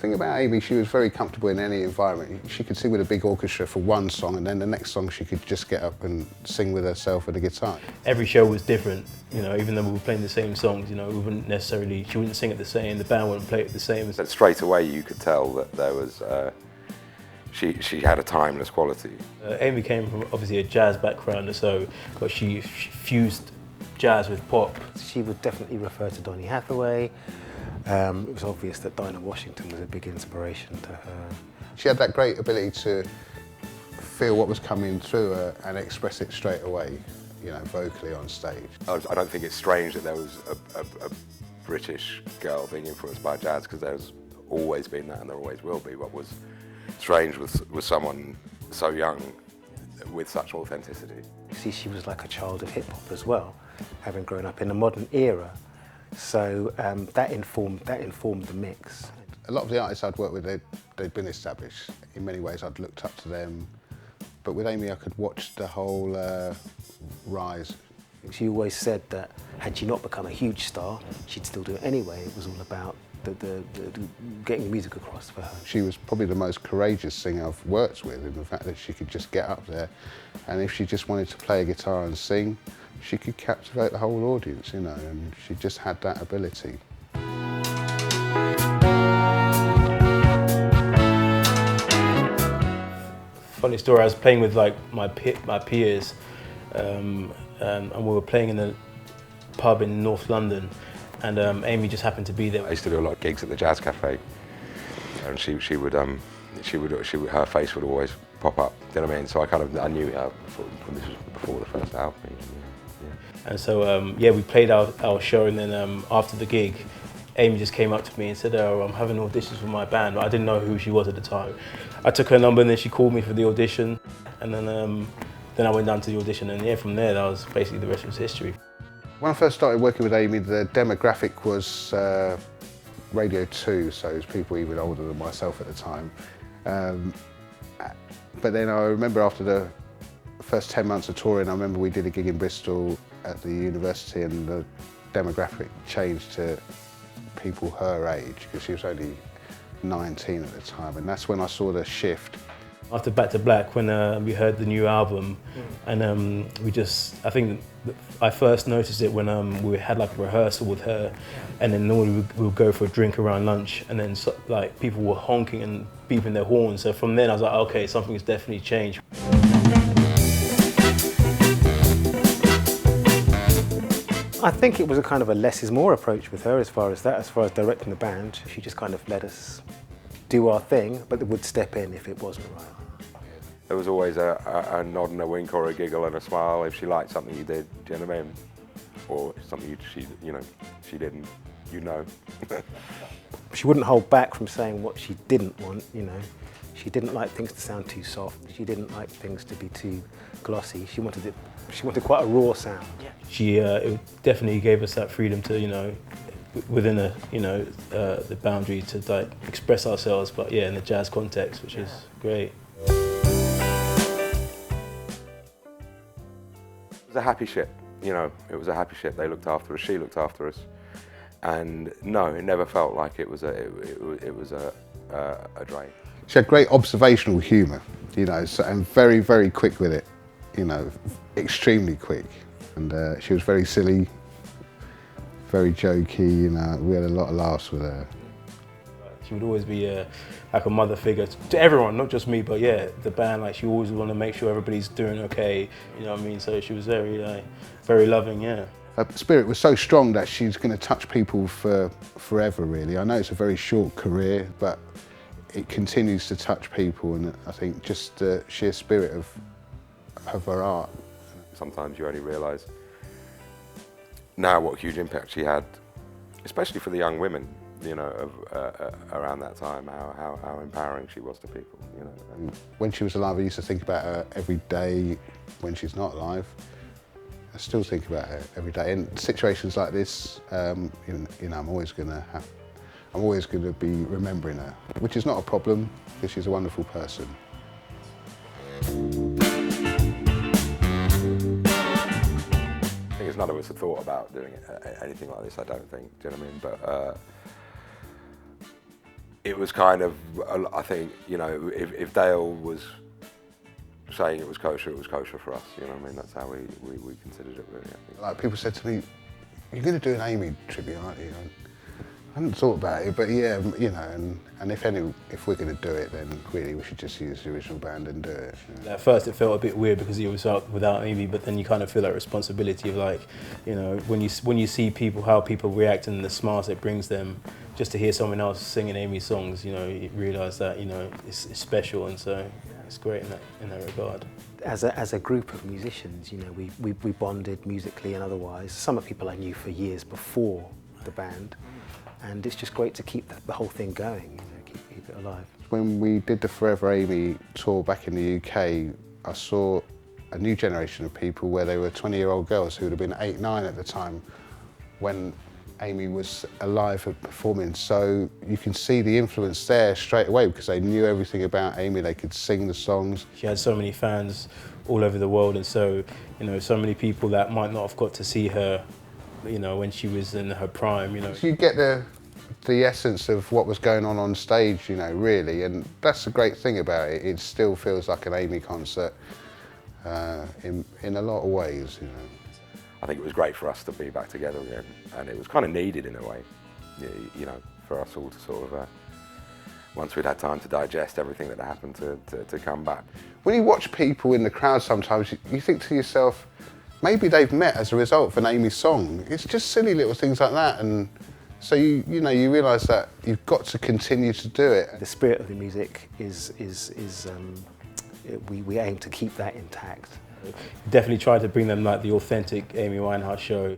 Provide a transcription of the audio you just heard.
thing about Amy, she was very comfortable in any environment. She could sing with a big orchestra for one song, and then the next song she could just get up and sing with herself with a guitar. Every show was different, you know, even though we were playing the same songs, you know, we wouldn't necessarily, she wouldn't sing it the same, the band wouldn't play it the same. But straight away you could tell that there was, she had a timeless quality. Amy came from obviously a jazz background, so but she fused jazz with pop. She would definitely refer to Donny Hathaway. It was obvious that Dinah Washington was a big inspiration to her. She had that great ability to feel what was coming through her and express it straight away, you know, vocally on stage. I don't think it's strange that there was a British girl being influenced by jazz, because there's always been that and there always will be. What was strange was someone so young with such authenticity. See, she was like a child of hip-hop as well, having grown up in the modern era. So that informed the mix. A lot of the artists I'd worked with, they'd been established. In many ways, I'd looked up to them. But with Amy, I could watch the whole rise. She always said that had she not become a huge star, she'd still do it anyway. It was all about the getting the music across for her. She was probably the most courageous singer I've worked with, in the fact that she could just get up there, and if she just wanted to play a guitar and sing, she could captivate the whole audience, you know, and she just had that ability. Funny story, I was playing with like my peers, and we were playing in a pub in North London, and Amy just happened to be there. I used to do a lot of gigs at the Jazz Cafe, and she would her face would always pop up. Do you know what I mean? So I knew her this was before the first album. And so yeah, we played our show, and then after the gig, Amy just came up to me and said, "Oh, I'm having auditions for my band." I didn't know who she was at the time. I took her number, and then she called me for the audition, and then I went down to the audition, and yeah, from there, that was basically the rest was history. When I first started working with Amy, the demographic was Radio 2, so it was people even older than myself at the time. But then I remember after the first 10 months of touring, I remember we did a gig in Bristol at the university, and the demographic changed to people her age, because she was only 19 at the time, and that's when I saw the shift. After Back to Black, when we heard the new album, and I think I first noticed it when we had like a rehearsal with her, and then normally we would go for a drink around lunch, and then like people were honking and beeping their horns. So from then I was like, okay, something's definitely changed. I think it was a kind of a less is more approach with her as far as directing the band. She just kind of let us do our thing, but would step in if it wasn't right. There was always a nod and a wink or a giggle and a smile if she liked something you did, do you know what I mean? Or something she didn't, you know. She wouldn't hold back from saying what she didn't want, you know. She didn't like things to sound too soft. She didn't like things to be too glossy. She wanted quite a raw sound. Yeah. She it definitely gave us that freedom to, you know, within the boundary to like express ourselves, but yeah, in the jazz context, which is great. It was a happy ship, you know. It was a happy ship. They looked after us. She looked after us, and no, it never felt like it was a drain. She had great observational humour, you know, and very, very quick with it, you know, extremely quick. And she was very silly, very jokey, you know, we had a lot of laughs with her. She would always be like a mother figure to everyone, not just me, but yeah, the band. Like she always wanted to make sure everybody's doing okay, you know what I mean? So she was very loving, yeah. Her spirit was so strong that she's going to touch people for forever, really. I know it's a very short career, but it continues to touch people, and I think just the sheer spirit of her art. Sometimes you only realise now what huge impact she had, especially for the young women, you know, around that time, how empowering she was to people, you know. And when she was alive, I used to think about her every day. When she's not alive, I still think about her every day. In situations like this, you know, I'm always going to be remembering her, which is not a problem, because she's a wonderful person. None of us had thought about doing anything like this, I don't think, do you know what I mean? it was kind of, I think, you know, if Dale was saying it was kosher for us, you know what I mean? That's how we considered it, really, I think. Like, people said to me, you're going to do an Amy tribute, aren't you? I hadn't thought about it, but yeah, you know, and if we're going to do it, then really we should just use the original band and do it. You know? At first it felt a bit weird because he was out without Amy, but then you kind of feel that responsibility of, like, you know, when you see people, how people react and the smiles it brings them, just to hear someone else singing Amy's songs, you know, you realise that, you know, it's special, and so it's great in that regard. As a group of musicians, you know, we bonded musically and otherwise. Some of the people I knew for years before the band, and it's just great to keep the whole thing going, you know, keep it alive. When we did the Forever Amy tour back in the UK, I saw a new generation of people where they were 20-year-old girls who would have been 8, 9 at the time when Amy was alive and performing. So you can see the influence there straight away because they knew everything about Amy, they could sing the songs. She had so many fans all over the world, and so, you know, so many people that might not have got to see her, you know, when she was in her prime, you know. So you get the essence of what was going on stage, you know, really, and that's the great thing about it. It still feels like an Amy concert in a lot of ways, you know. I think it was great for us to be back together again, and it was kind of needed in a way, you know, for us all to sort of, once we'd had time to digest everything that happened, to come back. When you watch people in the crowd sometimes, you think to yourself, maybe they've met as a result of an Amy song. It's just silly little things like that, and so you know, you realise that you've got to continue to do it. The spirit of the music we aim to keep that intact. Definitely try to bring them like the authentic Amy Winehouse show.